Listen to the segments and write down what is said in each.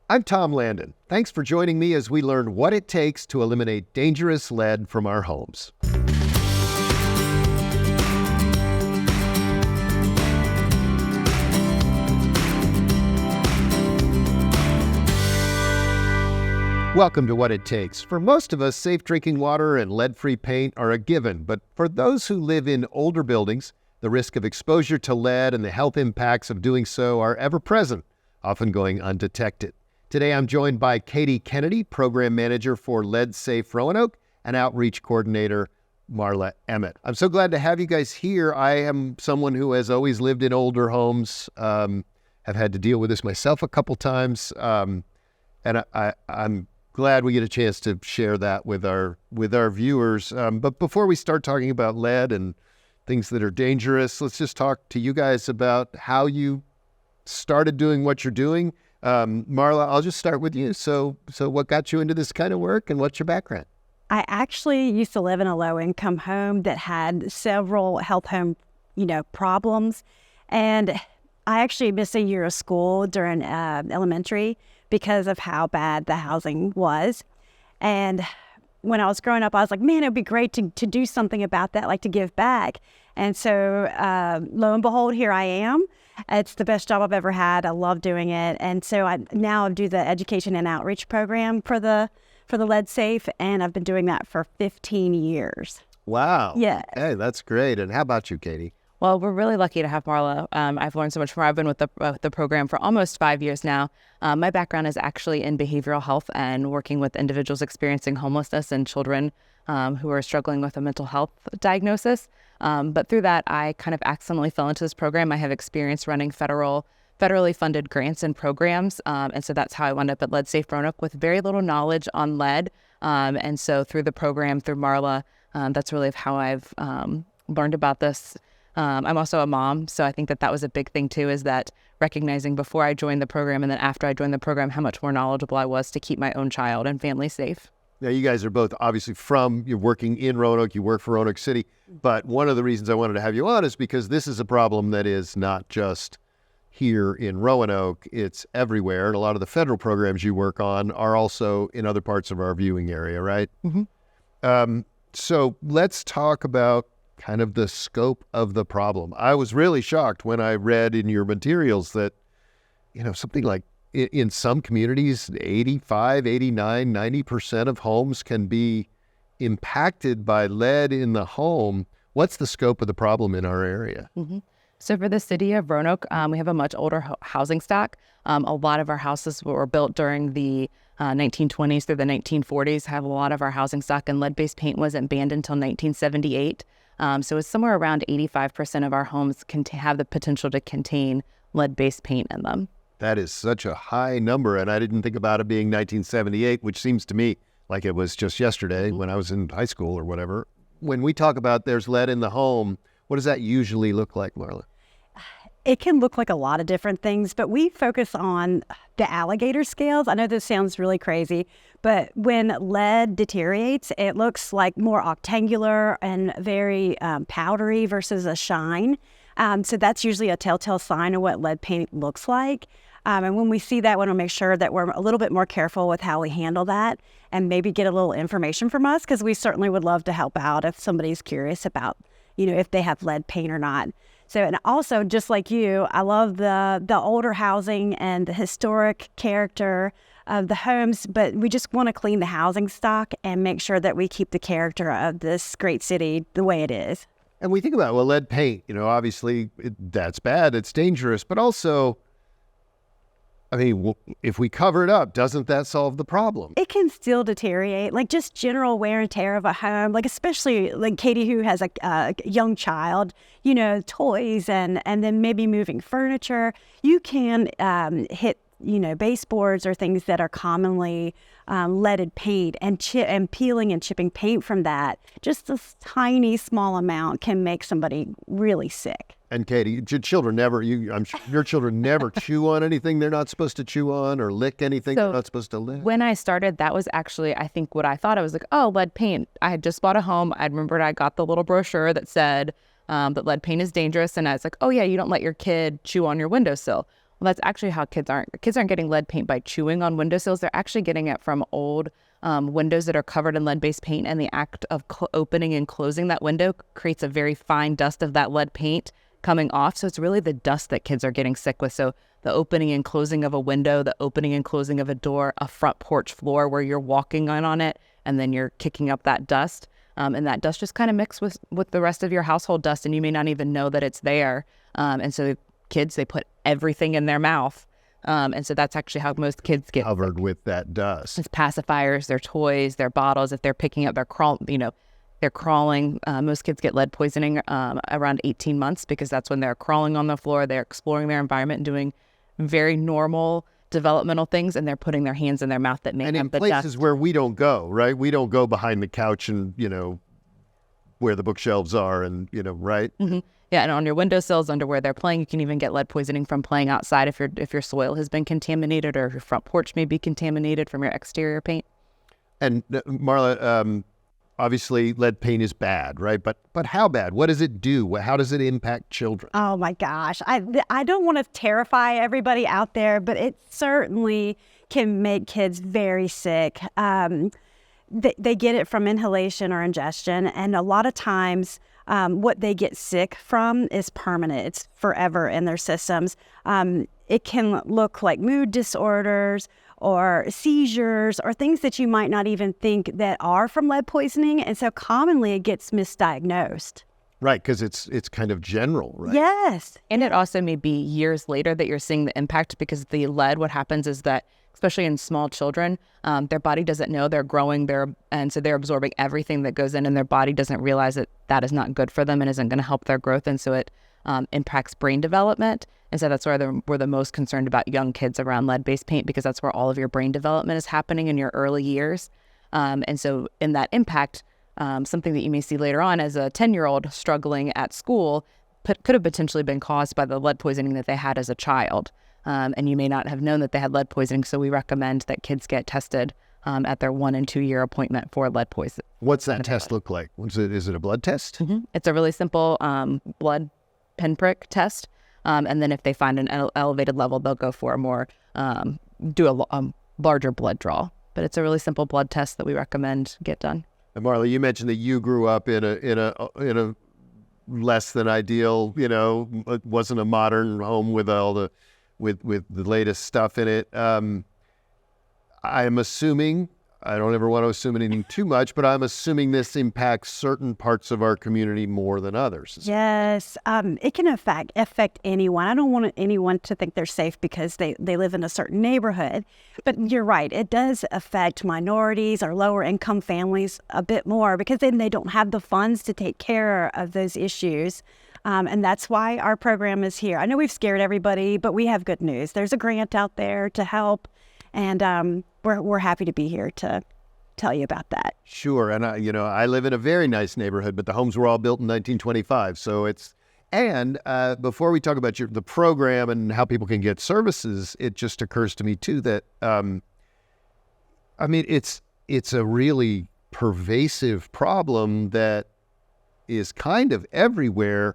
I'm Tom Landon. Thanks for joining me as we learn what it takes to eliminate dangerous lead from our homes. Welcome to What It Takes. For most of us, safe drinking water and lead-free paint are a given, but for those who live in older buildings, the risk of exposure to lead and the health impacts of doing so are ever present, often going undetected. Today, I'm joined by Katie Kennedy, Program Manager for Lead Safe Roanoke, and Outreach Coordinator Marla Emmett. I'm so glad to have you guys here. I am someone who has always lived in older homes, have had to deal with this myself a couple times, and I'm glad we get a chance to share that with our viewers. But before we start talking about lead and things that are dangerous, let's just talk to you guys about how you started doing what you're doing. Marla, I'll just start with you. So what got you into this kind of work, and what's your background? I actually used to live in a low-income home that had several health home, problems. And I actually missed a year of school during elementary because of how bad the housing was. And when I was growing up, I was like, man, it'd be great to do something about that, like to give back. And so lo and behold, here I am. It's the best job I've ever had. I love doing it. And so I now do the education and outreach program for the Lead Safe, and I've been doing that for 15 years. Wow. Yeah. Hey, that's great. And how about you, Katie? Well, we're really lucky to have Marla. I've learned so much more. I've been with the program for almost 5 years now. My background is actually in behavioral health and working with individuals experiencing homelessness and children who are struggling with a mental health diagnosis. But through that, I kind of accidentally fell into this program. I have experience running federally funded grants and programs. And so that's how I wound up at Lead Safe Roanoke with very little knowledge on lead. And so through the program, through Marla, that's really how I've learned about this. I'm also a mom, so I think that was a big thing too, is that recognizing before I joined the program and then after I joined the program how much more knowledgeable I was to keep my own child and family safe. Now, you guys are both obviously you're working in Roanoke, you work for Roanoke City, but one of the reasons I wanted to have you on is because this is a problem that is not just here in Roanoke, it's everywhere, and a lot of the federal programs you work on are also in other parts of our viewing area, right? Mm-hmm. So let's talk about kind of the scope of the problem. I was really shocked when I read in your materials that, something like in some communities, 85, 89, 90% of homes can be impacted by lead in the home. What's the scope of the problem in our area? Mm-hmm. So for the city of Roanoke, we have a much older housing stock. A lot of our houses were built during the 1920s through the 1940s, have a lot of our housing stock, and lead-based paint wasn't banned until 1978. So it's somewhere around 85% of our homes can have the potential to contain lead-based paint in them. That is such a high number, and I didn't think about it being 1978, which seems to me like it was just yesterday when I was in high school or whatever. When we talk about there's lead in the home, what does that usually look like, Marla? It can look like a lot of different things, but we focus on the alligator scales. I know this sounds really crazy, but when lead deteriorates, it looks like more octangular and very powdery versus a shine. So that's usually a telltale sign of what lead paint looks like. And when we see that, we want to make sure that we're a little bit more careful with how we handle that and maybe get a little information from us, because we certainly would love to help out if somebody's curious about, if they have lead paint or not. So, and also, just like you, I love the older housing and the historic character of the homes, but we just want to clean the housing stock and make sure that we keep the character of this great city the way it is. And we think about, lead paint, obviously that's bad, it's dangerous, but also, if we cover it up, doesn't that solve the problem? It can still deteriorate, like just general wear and tear of a home, like especially like Katie, who has a young child, toys and then maybe moving furniture. You can hit, baseboards or things that are commonly leaded paint and peeling and chipping paint from that. Just a tiny, small amount can make somebody really sick. And Katie, your children I'm sure your children never chew on anything they're not supposed to chew on, or lick anything they're not supposed to lick. When I started, that was actually, I think, what I thought. I was like, oh, lead paint. I had just bought a home. I remembered I got the little brochure that said that lead paint is dangerous. And I was like, oh yeah, you don't let your kid chew on your windowsill. Well, that's actually how kids aren't getting lead paint by chewing on windowsills. They're actually getting it from old windows that are covered in lead-based paint, and the act of opening and closing that window creates a very fine dust of that lead paint coming off. So it's really the dust that kids are getting sick with. So the opening and closing of a window, the opening and closing of a door, a front porch floor where you're walking on it, and then you're kicking up that dust. And that dust just kind of mixes with the rest of your household dust, and you may not even know that it's there. And so kids, they put everything in their mouth. And so that's actually how most kids get covered with that dust. It's pacifiers, their toys, their bottles. If they're picking up, they're crawling. Most kids get lead poisoning around 18 months because that's when they're crawling on the floor. They're exploring their environment and doing very normal developmental things, and they're putting their hands in their mouth that may and have in the places dust. where we don't go, right? We don't go behind the couch and, where the bookshelves are and, right? Mm-hmm. Yeah, and on your windowsills, under where they're playing, you can even get lead poisoning from playing outside if your soil has been contaminated, or if your front porch may be contaminated from your exterior paint. And Marla, obviously lead paint is bad, right? But how bad? What does it do? How does it impact children? Oh my gosh. I don't want to terrify everybody out there, but it certainly can make kids very sick. They get it from inhalation or ingestion, and a lot of times what they get sick from is permanent. It's forever in their systems. It can look like mood disorders or seizures or things that you might not even think that are from lead poisoning. And so commonly it gets misdiagnosed. Right, because it's kind of general, right? Yes. And it also may be years later that you're seeing the impact, because the lead, what happens is that, especially in small children, their body doesn't know they're growing, and so they're absorbing everything that goes in, and their body doesn't realize that that is not good for them and isn't going to help their growth, and so it impacts brain development. And so that's where we're the most concerned about young kids around lead-based paint, because that's where all of your brain development is happening in your early years. And so in that impact, something that you may see later on as a 10-year-old struggling at school could have potentially been caused by the lead poisoning that they had as a child. And you may not have known that they had lead poisoning, so we recommend that kids get tested at their 1 and 2 year appointment for lead poisoning. What's that test look like? Is it a blood test? Mm-hmm. It's a really simple blood pinprick test. And then if they find an elevated level, they'll go for a more, do a larger blood draw. But it's a really simple blood test that we recommend get done. And Marla, you mentioned that you grew up in a less than ideal, it wasn't a modern home with all the with the latest stuff in it. I'm assuming, I don't ever want to assume anything too much, but I'm assuming this impacts certain parts of our community more than others. Yes, it can affect anyone. I don't want anyone to think they're safe because they live in a certain neighborhood. But you're right, it does affect minorities or lower income families a bit more, because then they don't have the funds to take care of those issues. And that's why our program is here. I know we've scared everybody, but we have good news. There's a grant out there to help, and we're happy to be here to tell you about that. Sure, and I live in a very nice neighborhood, but the homes were all built in 1925, so it's. And before we talk about the program and how people can get services, it just occurs to me too that it's a really pervasive problem that is kind of everywhere.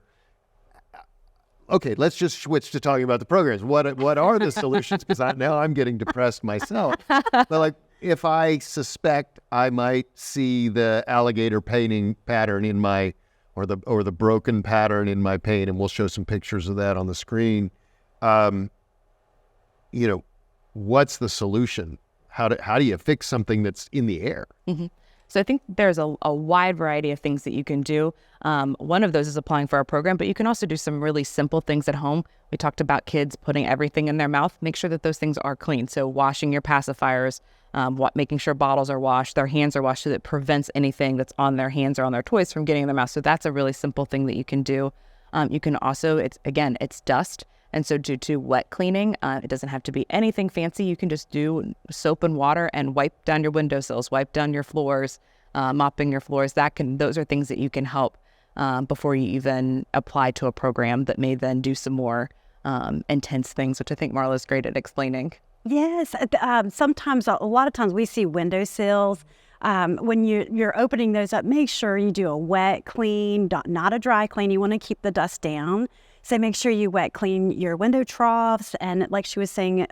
Okay, let's just switch to talking about the programs. What are the solutions? Because now I'm getting depressed myself. But if I suspect I might see the alligator painting pattern in my, or the broken pattern in my paint, and we'll show some pictures of that on the screen. What's the solution? How do you fix something that's in the air? Mm-hmm. So I think there's a wide variety of things that you can do. One of those is applying for our program, but you can also do some really simple things at home. We talked about kids putting everything in their mouth. Make sure that those things are clean. So washing your pacifiers, making sure bottles are washed, their hands are washed, so that it prevents anything that's on their hands or on their toys from getting in their mouth. So that's a really simple thing that you can do. You can also, it's dust. And so due to wet cleaning, it doesn't have to be anything fancy. You can just do soap and water and wipe down your windowsills, wipe down your floors, mopping your floors. Those are things that you can help before you even apply to a program that may then do some more intense things, which I think Marla's great at explaining. Yes, sometimes, a lot of times we see windowsills. When you're opening those up, make sure you do a wet clean, not a dry clean. You want to keep the dust down. So make sure you wet clean your window troughs, and like she was saying,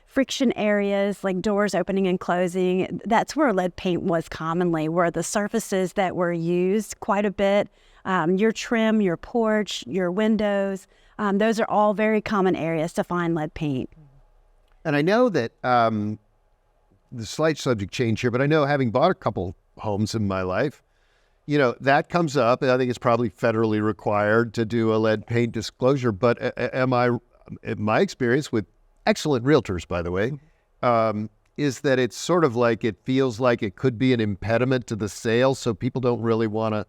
friction areas like doors opening and closing. That's where lead paint was commonly, were the surfaces that were used quite a bit. Your trim, your porch, your windows, those are all very common areas to find lead paint. And I know that the slight subject change here, but I know, having bought a couple homes in my life, that comes up, and I think it's probably federally required to do a lead paint disclosure. But in my experience with excellent realtors, by the way, is that it's sort of like, it feels like it could be an impediment to the sale, so people don't really want to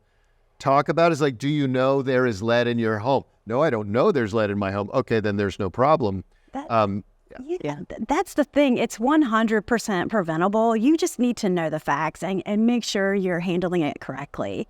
talk about it. It's like, do you know there is lead in your home? No, I don't know there's lead in my home. Okay, then there's no problem. That's the thing. It's 100% preventable. You just need to know the facts and make sure you're handling it correctly.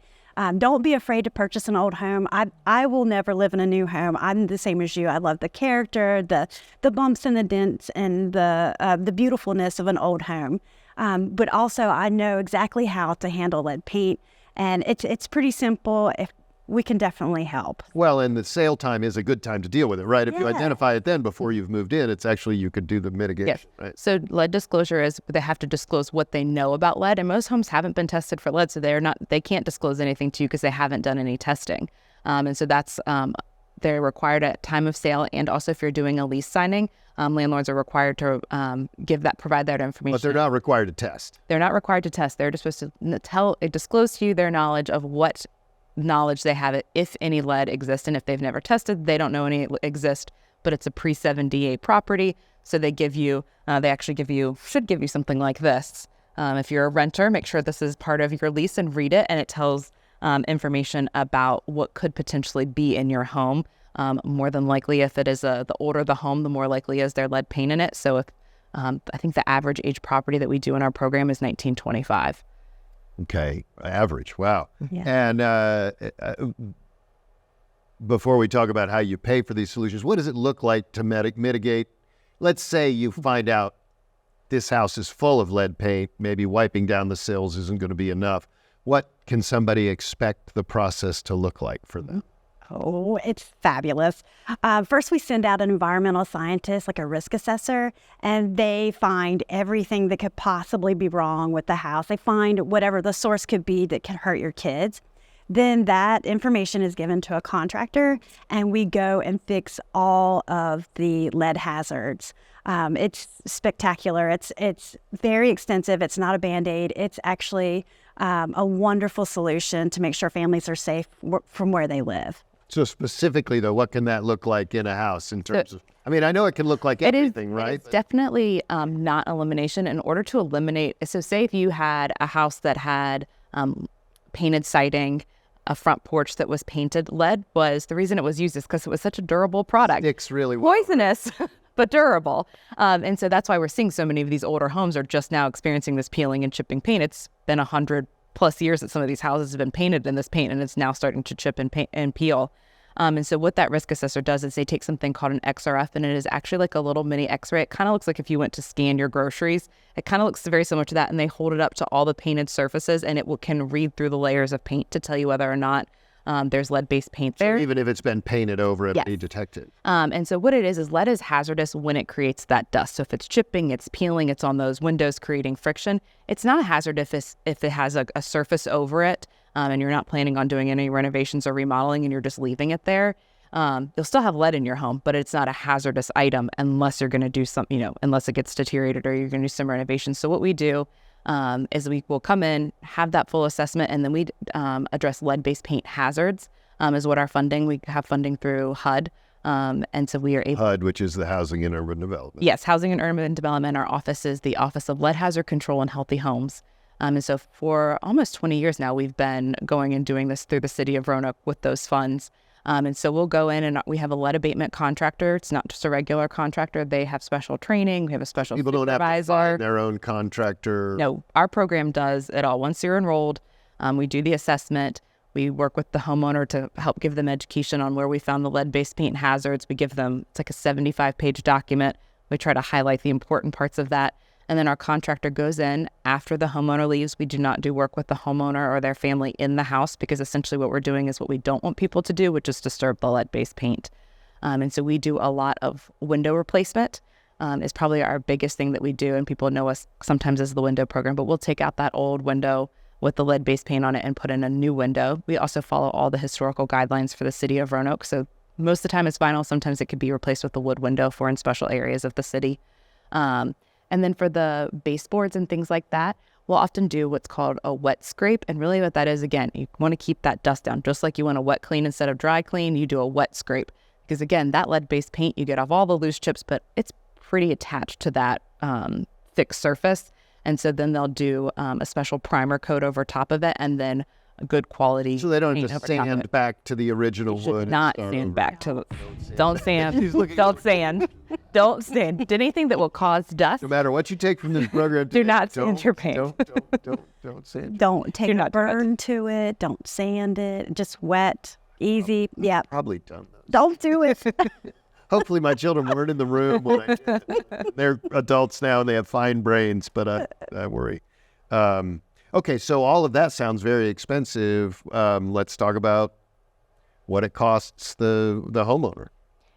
Don't be afraid to purchase an old home. I will never live in a new home. I'm the same as you. I love the character, the bumps and the dents, and the beautifulness of an old home. But also, I know exactly how to handle lead paint, and it's pretty simple. If we can definitely help. Well, and the sale time is a good time to deal with it, right? If you identify it then before you've moved in, it's actually, you could do the mitigation, yes. Right? So lead disclosure is, they have to disclose what they know about lead, and most homes haven't been tested for lead, so they can't disclose anything to you because they haven't done any testing. And so that's, they're required at time of sale, and also if you're doing a lease signing, landlords are required to provide that information. But they're not required to test. They're not required to test. They're just supposed to disclose to you their knowledge of what knowledge they have, if any lead exists, and if they've never tested, they don't know any exist, but it's a pre-7DA property, so they should give you something like this. If you're a renter, make sure this is part of your lease and read it, and it tells information about what could potentially be in your home. More than likely, if it is the older the home, the more likely is there lead paint in it. So if I think the average age property that we do in our program is 1925. Okay, average. Wow. Yeah. And before we talk about how you pay for these solutions, what does it look like to mitigate? Let's say you find out this house is full of lead paint, maybe wiping down the sills isn't going to be enough. What can somebody expect the process to look like for them? Oh, it's fabulous. First, we send out an environmental scientist, like a risk assessor, and they find everything that could possibly be wrong with the house. They find whatever the source could be that can hurt your kids. Then that information is given to a contractor, and we go and fix all of the lead hazards. It's spectacular. It's very extensive. It's not a Band-Aid. It's actually a wonderful solution to make sure families are safe from where they live. So specifically, though, what can that look like in a house in terms of, I mean, I know it can look like everything, right? It's definitely not elimination. In order to eliminate, so say if you had a house that had painted siding, a front porch that was painted, lead was, the reason it was used is because it was such a durable product. Sticks really well. Poisonous, but durable. And so that's why we're seeing so many of these older homes are just now experiencing this peeling and chipping paint. It's been 100+ years that some of these houses have been painted in this paint, and it's now starting to chip and peel. And so what that risk assessor does is they take something called an XRF, and it is actually like a little mini X-ray. It kind of looks like if you went to scan your groceries. It kind of looks very similar to that, and they hold it up to all the painted surfaces, and it can read through the layers of paint to tell you whether or not there's lead-based paint there. So even if it's been painted over, it'll be detected. And so what it is lead is hazardous when it creates that dust. So if it's chipping, it's peeling, it's on those windows creating friction. It's not a hazard if it has a surface over it, and you're not planning on doing any renovations or remodeling and you're just leaving it there. You'll still have lead in your home, but it's not a hazardous item unless you're going to do some, unless it gets deteriorated or you're going to do some renovations. So what we do is we will come in, have that full assessment, and then we address lead-based paint hazards is what our funding. We have funding through HUD. And so we are able... HUD, which is the Housing and Urban Development. Yes, Housing and Urban Development. Our office is the Office of Lead Hazard Control and Healthy Homes. And so for almost 20 years now, we've been going and doing this through the city of Roanoke with those funds. And so we'll go in and we have a lead abatement contractor. It's not just a regular contractor. They have special training. We have a special People supervisor. don't have to find their own contractor. No, our program does it all. Once you're enrolled, we do the assessment. We work with the homeowner to help give them education on where we found the lead-based paint hazards. We give them, it's like a 75-page document. We try to highlight the important parts of that. And then our contractor goes in after the homeowner leaves. We do not do work with the homeowner or their family in the house, because essentially what we're doing is what we don't want people to do, which is disturb the lead-based paint. And so we do a lot of window replacement. Is probably our biggest thing that we do. And people know us sometimes as the window program, but we'll take out that old window with the lead-based paint on it and put in a new window. We also follow all the historical guidelines for the city of Roanoke. So most of the time it's vinyl. Sometimes it could be replaced with a wood window for in special areas of the city. And then for the baseboards and things like that, we'll often do what's called a wet scrape. And really what that is, again, you want to keep that dust down. Just like you want a wet clean instead of dry clean, you do a wet scrape. Because again, that lead-based paint, you get off all the loose chips, but it's pretty attached to that thick surface. And so then they'll do a special primer coat over top of it, and then a good quality. So they don't paint just over top of sand it. back to the original You should wood. not sand back to. Don't sand. Don't sand. Don't sand. Anything that will cause dust. No matter what you take from this program, Do not don't- sand your paint. Don't sand. Don't take Do a not do it. burn to it. Don't sand it. Just wet, easy. Yeah. Probably done those. Don't do it. Hopefully my children weren't in the room when I did it. They're adults now and they have fine brains, but I worry. Okay, so all of that sounds very expensive. Let's talk about what it costs the homeowner.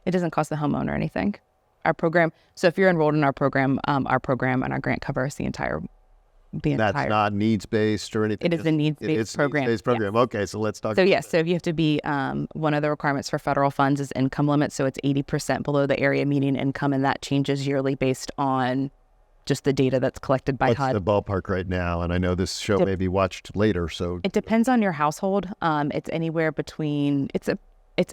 It doesn't cost the homeowner anything. Our program. So if you're enrolled in our program and our grant covers the entire. That's not needs-based or anything? It is a needs-based program. Needs-based program. Okay, so let's talk So about yes, so you have to be, one of the requirements for federal funds is income limit. So it's 80% below the area median income, and that changes yearly based on just the data that's collected by what's HUD. the ballpark right now? And I know this show may be watched later, so It depends on your household. It's anywhere between,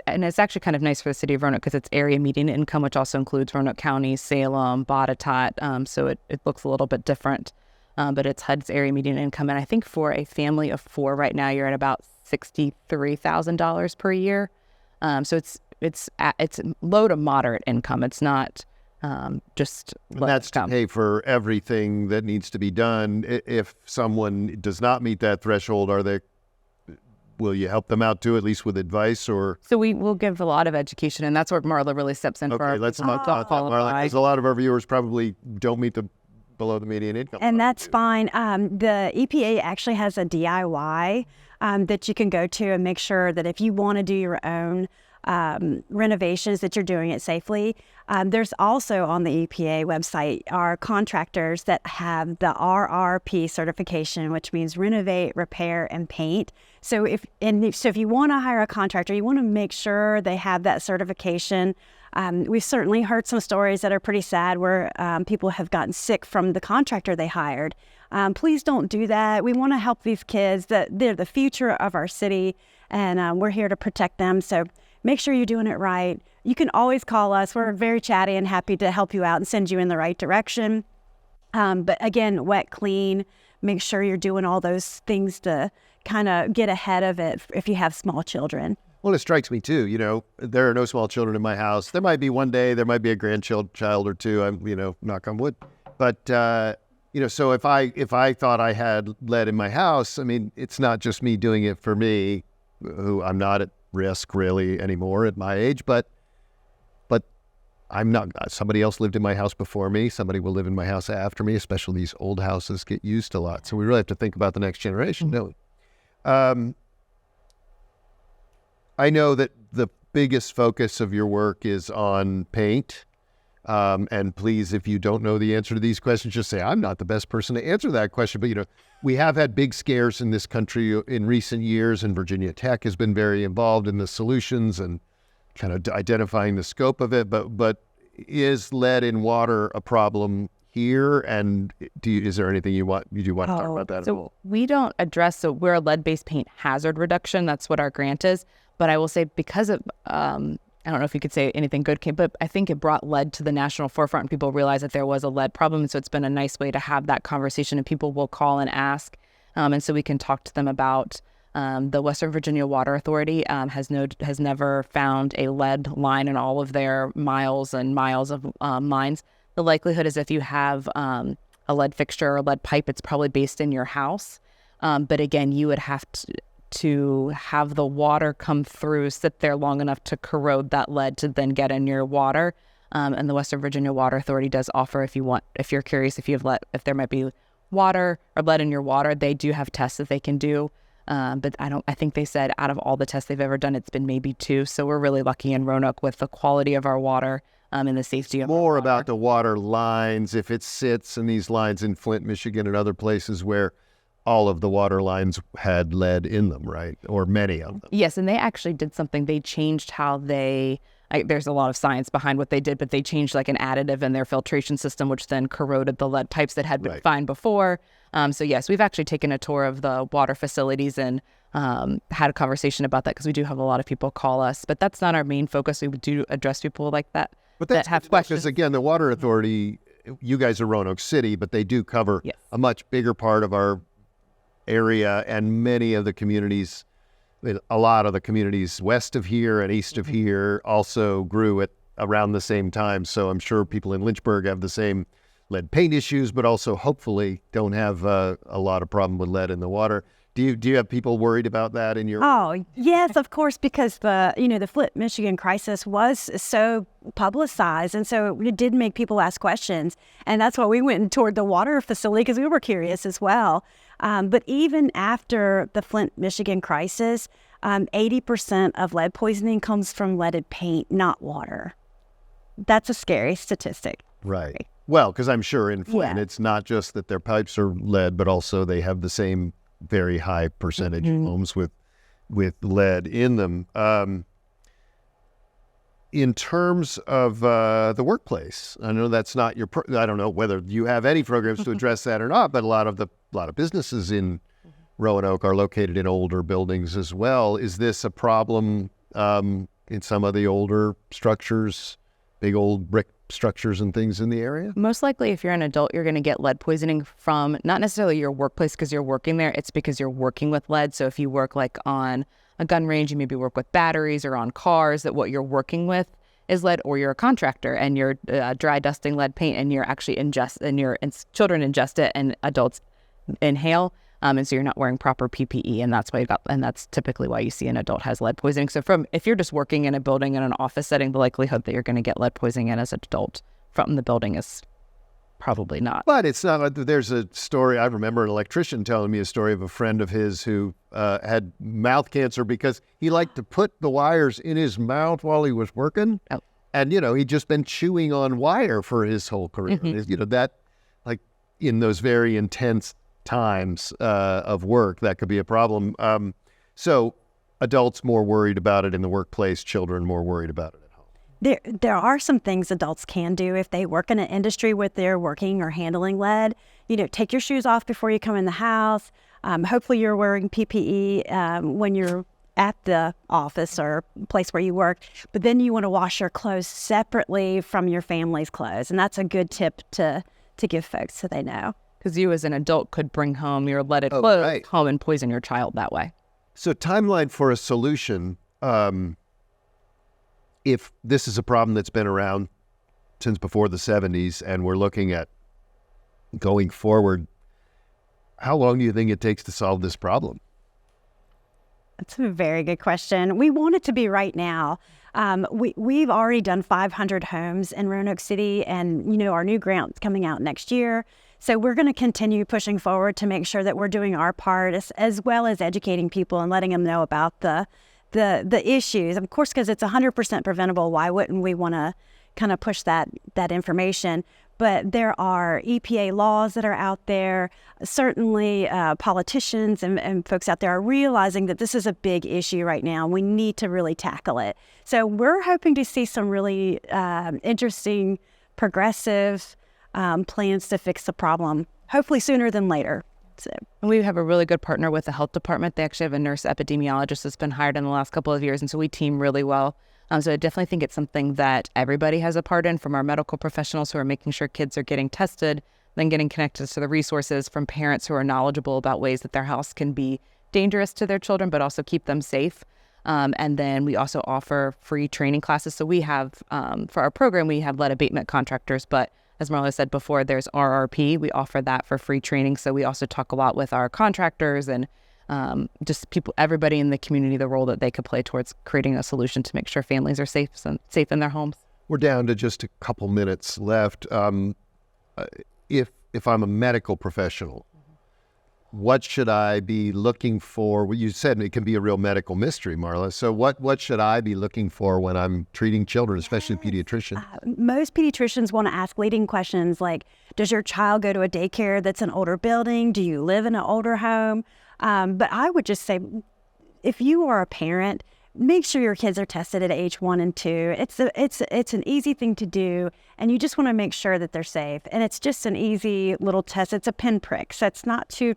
and it's actually kind of nice for the city of Roanoke because it's area median income, which also includes Roanoke County, Salem, Botetourt. So it looks a little bit different. But it's HUD's area median income. And I think for a family of 4 right now, you're at about $63,000 per year. So it's low to moderate income. It's not just and low that's income. to pay for everything that needs to be done. If someone does not meet that threshold, will you help them out too, at least with advice or? So we will give a lot of education, and that's where Marla really steps in for Okay, our let's people talk who don't about that, Marla, qualify. because a lot of our viewers probably don't meet the below the median income. And that's fine. The EPA actually has a DIY that you can go to and make sure that if you want to do your own renovations, that you're doing it safely. There's also on the EPA website are contractors that have the RRP certification, which means renovate, repair, and paint. So if you want to hire a contractor, you want to make sure they have that certification. We've certainly heard some stories that are pretty sad where people have gotten sick from the contractor they hired. Please don't do that. We want to help these kids. They're the future of our city, and we're here to protect them. So make sure you're doing it right. You can always call us. We're very chatty and happy to help you out and send you in the right direction. But again, wet, clean, make sure you're doing all those things to kind of get ahead of it if you have small children. Well, it strikes me too, there are no small children in my house. There might be one day, there might be a grandchild or two, I'm, knock on wood. But, so if I thought I had lead in my house, I mean, it's not just me doing it for me, who I'm not at risk really anymore at my age, but I'm not, somebody else lived in my house before me. Somebody will live in my house after me, especially these old houses get used a lot. So we really have to think about the next generation, don't we? I know that the biggest focus of your work is on paint. And please, if you don't know the answer to these questions, just say, I'm not the best person to answer that question. But, we have had big scares in this country in recent years, and Virginia Tech has been very involved in the solutions and kind of identifying the scope of it. But is lead in water a problem here? And is there anything you do want to talk about that at all? So we don't address, so we're a lead-based paint hazard reduction. That's what our grant is. But I will say because of, I don't know if you could say anything good came, but I think it brought lead to the national forefront and people realized that there was a lead problem. And so it's been a nice way to have that conversation and people will call and ask. And so we can talk to them about the Western Virginia Water Authority has never found a lead line in all of their miles and miles of lines. The likelihood is if you have a lead fixture or a lead pipe, it's probably based in your house. But again, you would have to have the water come through, sit there long enough to corrode that lead to then get in your water. And the Western Virginia Water Authority does offer, if you're curious, if there might be water or lead in your water, they do have tests that they can do. But I think they said out of all the tests they've ever done, it's been maybe 2. So we're really lucky in Roanoke with the quality of our water and the safety of our More water. about the water lines, if it sits in these lines in Flint, Michigan, and other places where all of the water lines had lead in them, right? Or many of them. Yes, and they actually did something. They changed how there's a lot of science behind what they did, but they changed like an additive in their filtration system, which then corroded the lead pipes that had been fine before. So yes, we've actually taken a tour of the water facilities and had a conversation about that because we do have a lot of people call us, but that's not our main focus. We do address people like that, But that have questions. Because again, the Water Authority, you guys are Roanoke City, but they do cover a much bigger part of our area, and many of the communities, a lot of the communities west of here and east of here also grew at around the same time. So I'm sure people in Lynchburg have the same lead paint issues, but also hopefully don't have a lot of problem with lead in the water. Do you have people worried about that in your? Oh, yes, of course, because the Flint, Michigan crisis was so publicized. And so it did make people ask questions. And that's why we went toward the water facility, because we were curious as well. But even after the Flint, Michigan crisis, 80% of lead poisoning comes from leaded paint, not water. That's a scary statistic. Right. Well, because I'm sure in Flint, it's not just that their pipes are lead, but also they have the same very high percentage of homes with lead in them. In terms of the workplace, I know that's not your. I don't know whether you have any programs to address that or not, but a lot of businesses in Roanoke are located in older buildings as well. Is this a problem in some of the older structures, big old brick structures and things in the area? Most likely, if you're an adult, you're going to get lead poisoning from not necessarily your workplace because you're working there. It's because you're working with lead. So if you work like on a gun range, you maybe work with batteries or on cars, that what you're working with is lead, or you're a contractor and you're dry dusting lead paint and you're actually children ingest it and adults inhale. And so you're not wearing proper PPE, and that's typically why you see an adult has lead poisoning. So if you're just working in a building in an office setting, the likelihood that you're going to get lead poisoning as an adult from the building is probably not. But it's not. There's a story. I remember an electrician telling me a story of a friend of his who had mouth cancer because he liked to put the wires in his mouth while he was working. Oh. And, he'd just been chewing on wire for his whole career. That, like, in those very intense times of work, that could be a problem. So adults more worried about it in the workplace, children more worried about it at home. There are some things adults can do if they work in an industry where they're working or handling lead. Take your shoes off before you come in the house. Hopefully you're wearing PPE when you're at the office or place where you work. But then you want to wash your clothes separately from your family's clothes. And that's a good tip to give folks so they know. Because you as an adult could bring home your leaded clothes home and poison your child that way. So timeline for a solution, if this is a problem that's been around since before the 70s and we're looking at going forward, how long do you think it takes to solve this problem? That's a very good question. We want it to be right now. We've already done 500 homes in Roanoke City, and our new grant's coming out next year. So we're going to continue pushing forward to make sure that we're doing our part, as well as educating people and letting them know about the issues. Of course, because it's 100% preventable, why wouldn't we want to kind of push that information? But there are EPA laws that are out there. Certainly politicians and folks out there are realizing that this is a big issue right now. We need to really tackle it. So we're hoping to see some really interesting, progressive plans to fix the problem, hopefully sooner than later. So. And we have a really good partner with the health department. They actually have a nurse epidemiologist that's been hired in the last couple of years, and so we team really well. So I definitely think it's something that everybody has a part in, from our medical professionals who are making sure kids are getting tested, then getting connected to the resources, from parents who are knowledgeable about ways that their house can be dangerous to their children, but also keep them safe. And then we also offer free training classes. So we have, for our program, we have lead abatement contractors, but as Marla said before, there's RRP. We offer that for free training. So we also talk a lot with our contractors and just everybody in the community, the role that they could play towards creating a solution to make sure families are safe in their homes. We're down to just a couple minutes left. If I'm a medical professional, what should I be looking for? Well, you said it can be a real medical mystery, Marla. So what should I be looking for when I'm treating children, especially pediatricians? Most pediatricians want to ask leading questions like, does your child go to a daycare that's an older building? Do you live in an older home? But I would just say, if you are a parent, make sure your kids are tested at age 1 and 2. It's an easy thing to do, and you just want to make sure that they're safe. And it's just an easy little test. It's a pinprick, so it's not too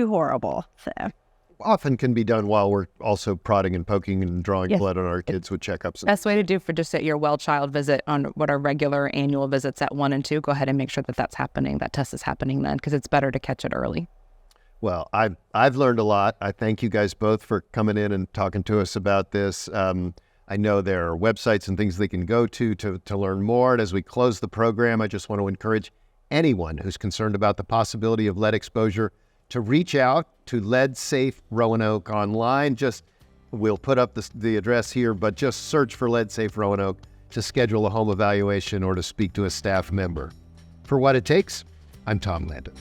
horrible. So Often can be done while we're also prodding and poking and drawing blood on our kids with checkups. Best way to do for just at your well child visit on what are regular annual visits at 1 and 2, go ahead and make sure that that's happening. That test is happening then, because it's better to catch it early. Well, I've learned a lot. I thank you guys both for coming in and talking to us about this. I know there are websites and things they can go to learn more. And as we close the program, I just want to encourage anyone who's concerned about the possibility of lead exposure to reach out to Lead Safe Roanoke online. We'll put up the address here, but just search for Lead Safe Roanoke to schedule a home evaluation or to speak to a staff member. For What It Takes, I'm Tom Landon.